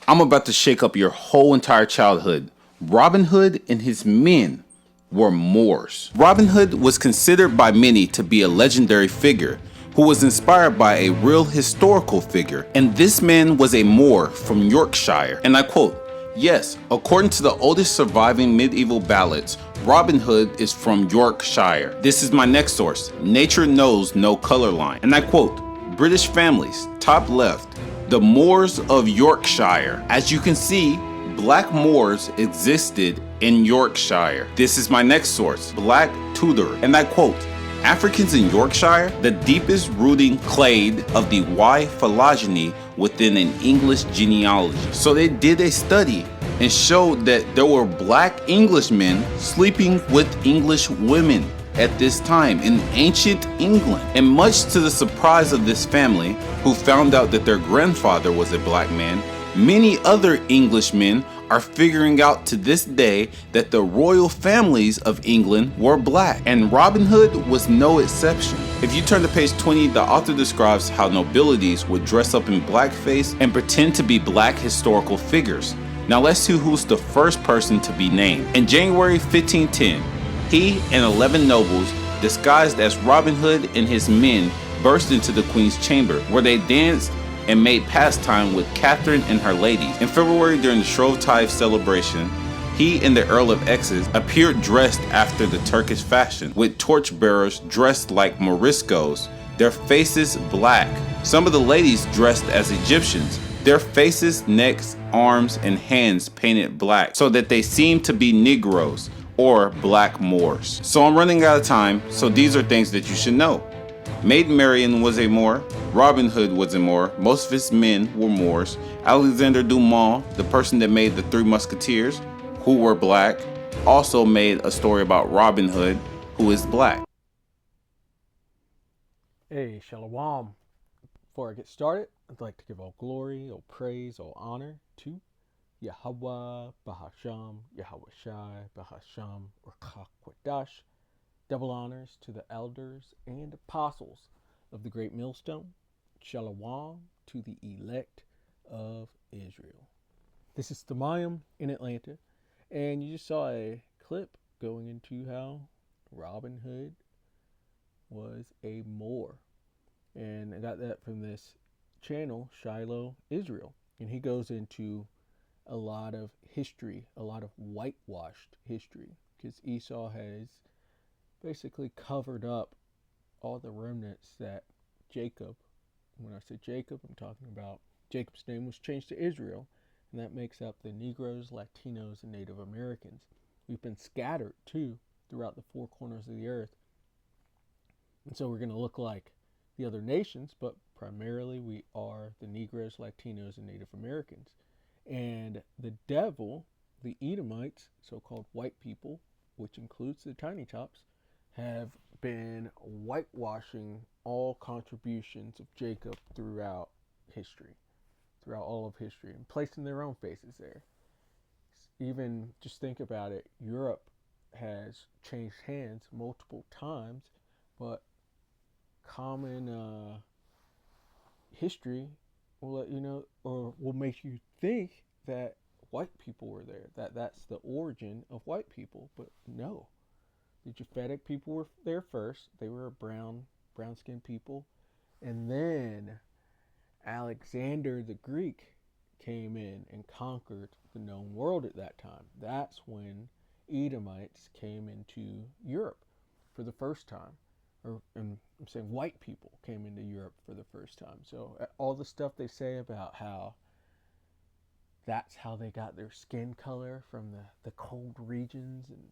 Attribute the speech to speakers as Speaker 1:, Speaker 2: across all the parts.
Speaker 1: I'm about to shake up your whole entire childhood. Robin Hood and his men were Moors. Robin Hood was considered by many to be a legendary figure who was inspired by a real historical figure. And this man was a Moor from Yorkshire. And I quote, "Yes, according to the oldest surviving medieval ballads, Robin Hood is from Yorkshire." This is my next source, Nature Knows No Color Line. And I quote, "British families, top left, the Moors of Yorkshire. As you can see, black Moors existed in Yorkshire." This is my next source, Black Tudor. And I quote, "Africans in Yorkshire, the deepest rooting clade of the Y phylogeny within an English genealogy." So they did a study and showed that there were black Englishmen sleeping with English women at this time in ancient England. And much to the surprise of this family, who found out that their grandfather was a black man, many other Englishmen are figuring out to this day that the royal families of England were black, and Robin Hood was no exception. If you turn to page 20, the author describes how nobilities would dress up in blackface and pretend to be black historical figures. Now let's see who's the first person to be named. In January 1510, he and 11 nobles, disguised as Robin Hood and his men, burst into the Queen's chamber, where they danced and made pastime with Catherine and her ladies. In February, during the Shrovetide celebration, he and the Earl of Essex appeared dressed after the Turkish fashion, with torchbearers dressed like Moriscos, their faces black. Some of the ladies dressed as Egyptians, their faces, necks, arms, and hands painted black, so that they seemed to be Negroes or black Moors. So I'm running out of time, so these are things that you should know. Maid Marian was a Moor. Robin Hood was a Moor. Most of his men were Moors. Alexander Dumas, the person that made the Three Musketeers, who were black, also made a story about Robin Hood, who is black.
Speaker 2: Hey, Shalom. Before I get started, I'd like to give all glory, all praise, all honor to Yahweh, Bahasham, Yahweh Shai, Bahasham, Urkakwadash. Double honors to the elders and apostles of the Great Millstone. Shalom to the elect of Israel. This is Thamayim in Atlanta, and you just saw a clip going into how Robin Hood was a Moor. And I got that from this channel, Shiloh Israel. And he goes into a lot of history, a lot of whitewashed history, because Esau has basically covered up all the remnants that Jacob, when I say Jacob, I'm talking about Jacob's name was changed to Israel, and that makes up the Negroes, Latinos, and Native Americans. We've been scattered too throughout the four corners of the earth. And so we're going to look like the other nations, but primarily we are the Negroes, Latinos, and Native Americans. And the devil, the Edomites, so-called white people, which includes the Tiny Tops, have been whitewashing all contributions of Jacob throughout history, throughout all of history, and placing their own faces there. Even just think about it, Europe has changed hands multiple times, but common history will let you know, or will make you think that white people were there, that that's the origin of white people. But no, the Japhetic people were there first. They were a brown-skinned people, and then Alexander the Greek came in and conquered the known world at that time. That's when Edomites came into Europe for the first time. And I'm saying white people came into Europe for the first time. So all the stuff they say about how that's how they got their skin color from the cold regions, and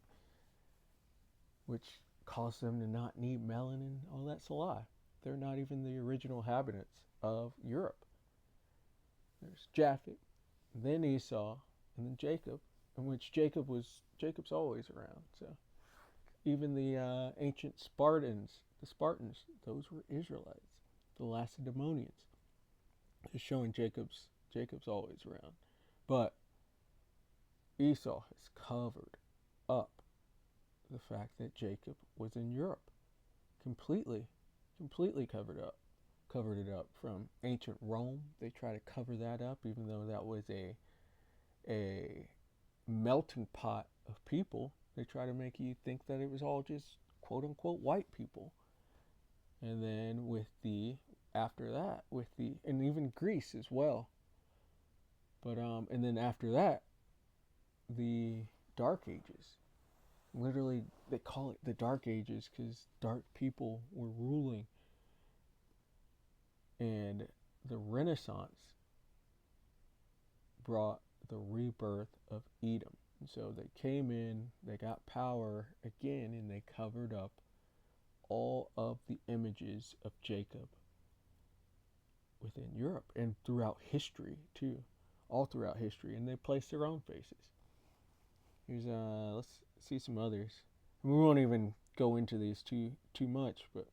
Speaker 2: which caused them to not need melanin, all that's a lie. They're not even the original inhabitants of Europe. There's Japheth, then Esau, and then Jacob, in which Jacob's always around. So even the ancient Spartans, those were Israelites. The Lacedaemonians, is showing Jacob's always around. But Esau has covered up the fact that Jacob was in Europe. Completely covered up. covered it up. From ancient Rome, they try to cover that up, even though that was a melting pot of people. They try to make you think that it was all just quote unquote white people. And then after that, and even Greece as well. But and then after that, the Dark Ages. Literally, they call it the Dark Ages because dark people were ruling. And the Renaissance brought the rebirth of Edom. And so they came in, they got power again, and they covered up all of the images of Jacob within Europe and throughout history too. All throughout history. And they placed their own faces. Here's let's see some others. We won't even go into these too much, but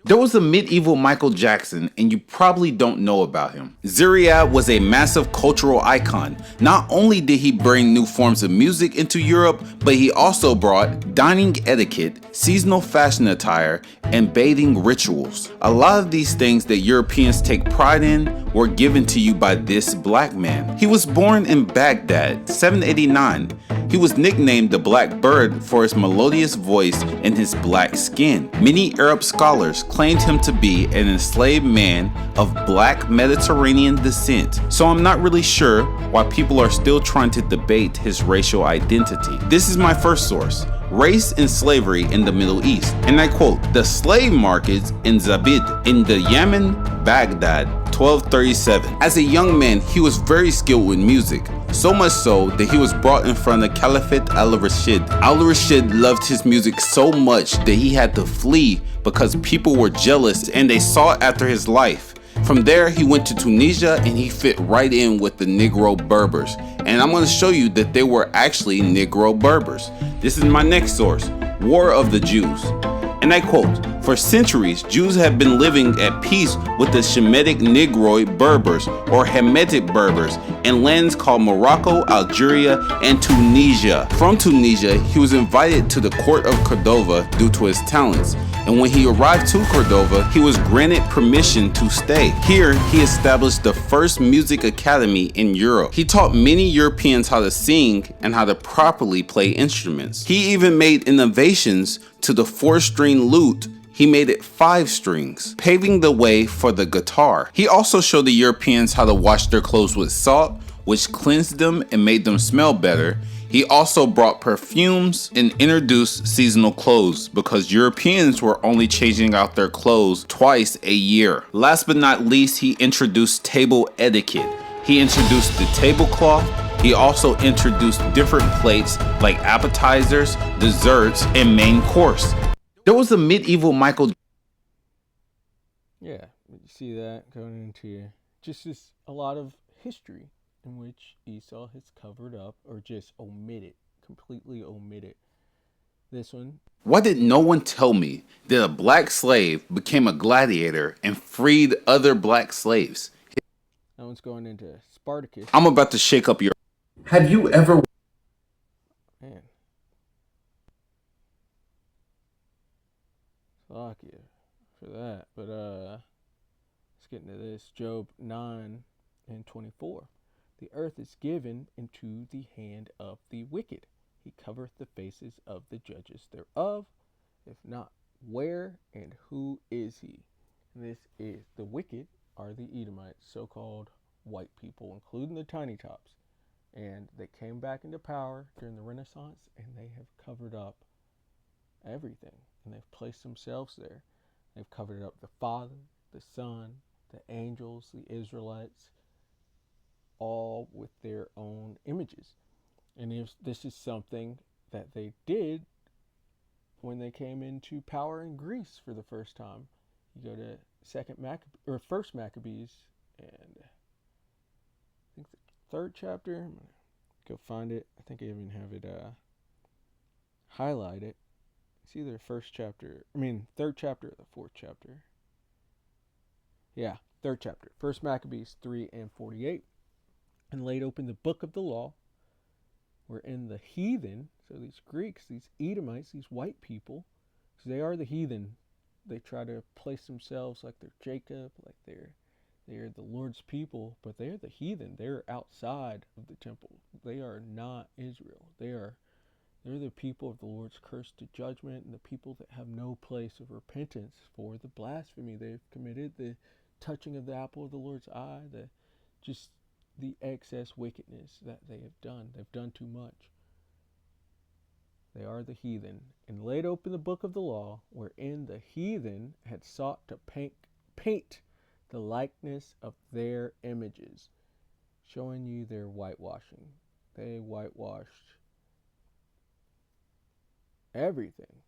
Speaker 1: there was a medieval Michael Jackson, and you probably don't know about him. Zuriat was a massive cultural icon. Not only did he bring new forms of music into Europe, but he also brought dining etiquette, seasonal fashion attire, and bathing rituals. A lot of these things that Europeans take pride in were given to you by this black man. He was born in Baghdad, 789. He was nicknamed the Black Bird for his melodious voice and his black skin. Many Arab scholars claimed him to be an enslaved man of black Mediterranean descent, so I'm not really sure why people are still trying to debate his racial identity. This is my first source. Race and Slavery in the Middle East. And I quote, the slave markets in Zabid in the Yemen, Baghdad, 1237. As a young man, he was very skilled with music, so much so that he was brought in front of Caliphate al-Rashid. Al-Rashid loved his music so much that he had to flee because people were jealous and they sought after his life. From there, he went to Tunisia and he fit right in with the Negro Berbers. And I'm going to show you that they were actually Negro Berbers. This is my next source, War of the Jews. And I quote, for centuries, Jews have been living at peace with the Shemitic Negroid Berbers or Hamitic Berbers in lands called Morocco, Algeria, and Tunisia. From Tunisia, he was invited to the court of Cordova due to his talents. And when he arrived to Cordova, he was granted permission to stay. Here, he established the first music academy in Europe. He taught many Europeans how to sing and how to properly play instruments. He even made innovations to the 4-string lute. He made it 5 strings, paving the way for the guitar. He also showed the Europeans how to wash their clothes with salt, which cleansed them and made them smell better. He also brought perfumes and introduced seasonal clothes because Europeans were only changing out their clothes twice a year. Last but not least, he introduced table etiquette. He introduced the tablecloth. He also introduced different plates like appetizers, desserts, and main course. There was a medieval Michael.
Speaker 2: Yeah, you see that going into just a lot of history in which Esau has covered up or just completely omitted. This one.
Speaker 1: Why did no one tell me that a black slave became a gladiator and freed other black slaves?
Speaker 2: That one's going into Spartacus.
Speaker 1: I'm about to shake up your.
Speaker 3: Have you ever?
Speaker 2: Man. Fuck you for that. But let's get into this. Job 9:24. The earth is given into the hand of the wicked. He covereth the faces of the judges thereof. If not, where and who is he? This is the wicked are the Edomites, so-called white people, including the tiny tops. And they came back into power during the Renaissance, and they have covered up everything. And they've placed themselves there. They've covered up the Father, the Son, the angels, the Israelites, all with their own images. And if this is something that they did when they came into power in Greece for the first time. You go to First Maccabees, and I think the 3rd chapter. I'm gonna go find it. I think I even have it highlighted. It's either 3rd chapter or the 4th chapter. Yeah, 3rd chapter. First Maccabees 3:48. And laid open the book of the law, wherein the heathen, so these Greeks, these Edomites, these white people, because they are the heathen they try to place themselves like they're Jacob, like they're the Lord's people, but they're the heathen. They're outside of the temple. They are not Israel. They're the people of the Lord's curse to judgment, and the people that have no place of repentance for the blasphemy they've committed, the touching of the apple of the Lord's eye, just the excess wickedness that they have done. They've done too much. They are the heathen, and laid open the book of the law, wherein the heathen had sought to paint the likeness of their images, showing you their whitewashing. They whitewashed everything.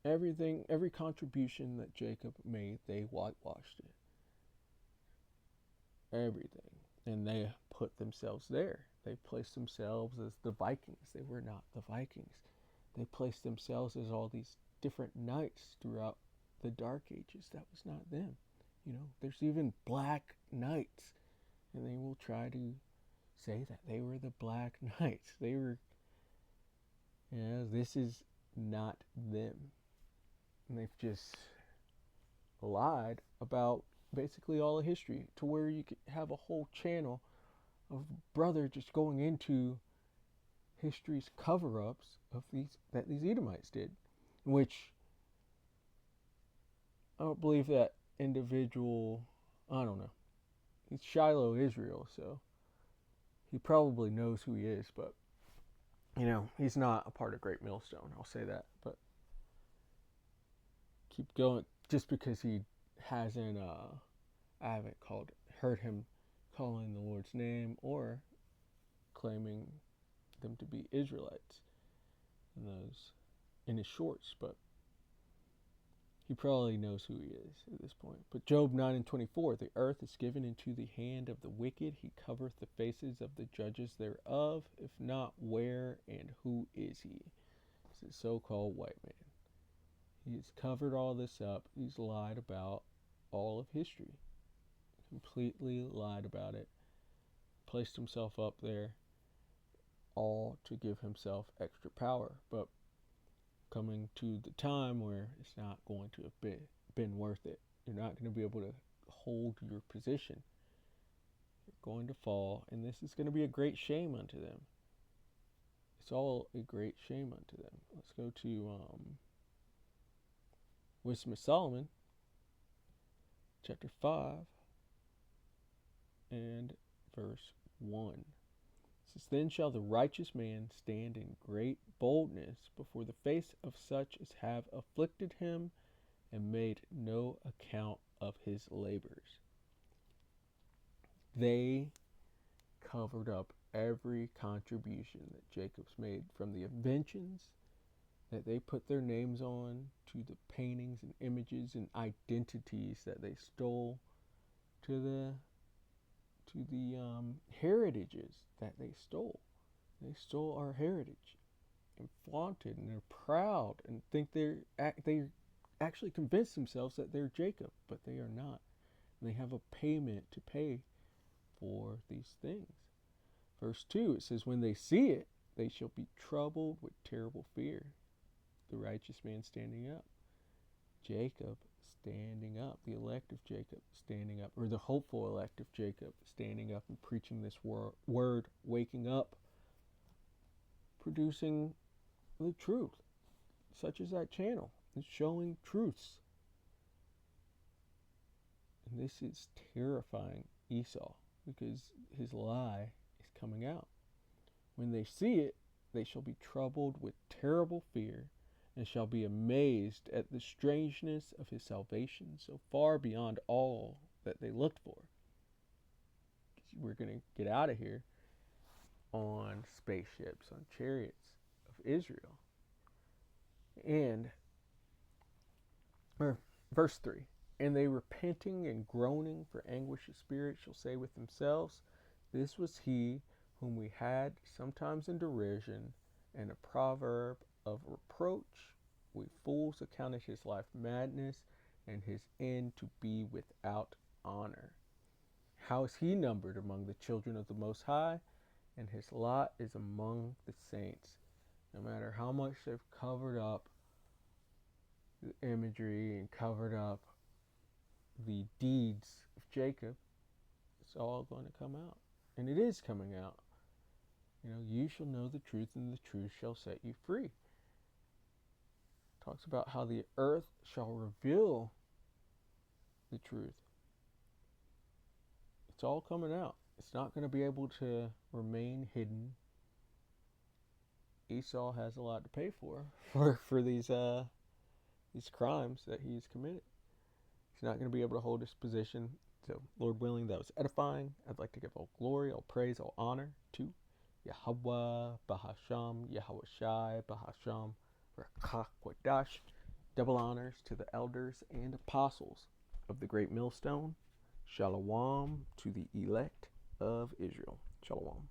Speaker 2: Every contribution that Jacob made, they whitewashed it. Everything. And they put themselves there. They placed themselves as the Vikings. They were not the Vikings. They placed themselves as all these different knights throughout the Dark Ages. That was not them. There's even black knights, and they will try to say that they were the Black Knights. This is not them. And they've just lied about basically all of history, to where you could have a whole channel of brother just going into history's cover-ups of these Edomites did, which I don't believe that individual, I don't know. He's Shiloh, Israel, so he probably knows who he is, but he's not a part of Great Millstone, I'll say that. But keep going. Just because he hasn't, I haven't heard him calling the Lord's name or claiming them to be Israelites in his shorts, but he probably knows who he is at this point. But Job 9:24, the earth is given into the hand of the wicked. He covereth the faces of the judges thereof. If not, where and who is he? It's a so-called white man. He's covered all this up. He's lied about all of history. Completely lied about it. Placed himself up there, all to give himself extra power. But coming to the time where it's not going to have been worth it. You're not going to be able to hold your position. You're going to fall, and this is going to be a great shame unto them. It's all a great shame unto them. Let's go to Wisdom of Solomon, chapter 5, and verse 1. It says, Then shall the righteous man stand in great boldness before the face of such as have afflicted him and made no account of his labors. They covered up every contribution that Jacob's made, from the inventions that they put their names on, to the paintings and images and identities that they stole, to the heritages that they stole. They stole our heritage and flaunted, and they're proud and think they actually convince themselves that they're Jacob, but they are not. And they have a payment to pay for these things. Verse 2, it says, When they see it, they shall be troubled with terrible fear. The righteous man standing up. Jacob standing up. The elect of Jacob standing up. Or the hopeful elect of Jacob standing up and preaching this word, waking up, producing the truth, such as that channel. It's showing truths. And this is terrifying Esau, because his lie is coming out. When they see it, they shall be troubled with terrible fear, and shall be amazed at the strangeness of his salvation, so far beyond all that they looked for. We're going to get out of here on spaceships, on chariots of Israel. And verse 3, And they repenting and groaning for anguish of spirit shall say with themselves, This was he whom we had sometimes in derision, and a proverb of reproach. We fools accounted his life madness, and his end to be without honor. How is he numbered among the children of the Most High? And his lot is among the saints. No matter how much they've covered up the imagery and covered up the deeds of Jacob, it's all going to come out. And it is coming out. You shall know the truth, and the truth shall set you free. Talks about how the earth shall reveal the truth. It's all coming out. It's not going to be able to remain hidden. Esau has a lot to pay for these crimes that he's committed. He's not going to be able to hold his position. So, Lord willing, that was edifying. I'd like to give all glory, all praise, all honor to Yahweh, Bahasham, Yahweh Shai, Bahasham, Rakach Wadash. Double honors to the elders and apostles of the great millstone. Shalom to the elect of Israel. Shalom.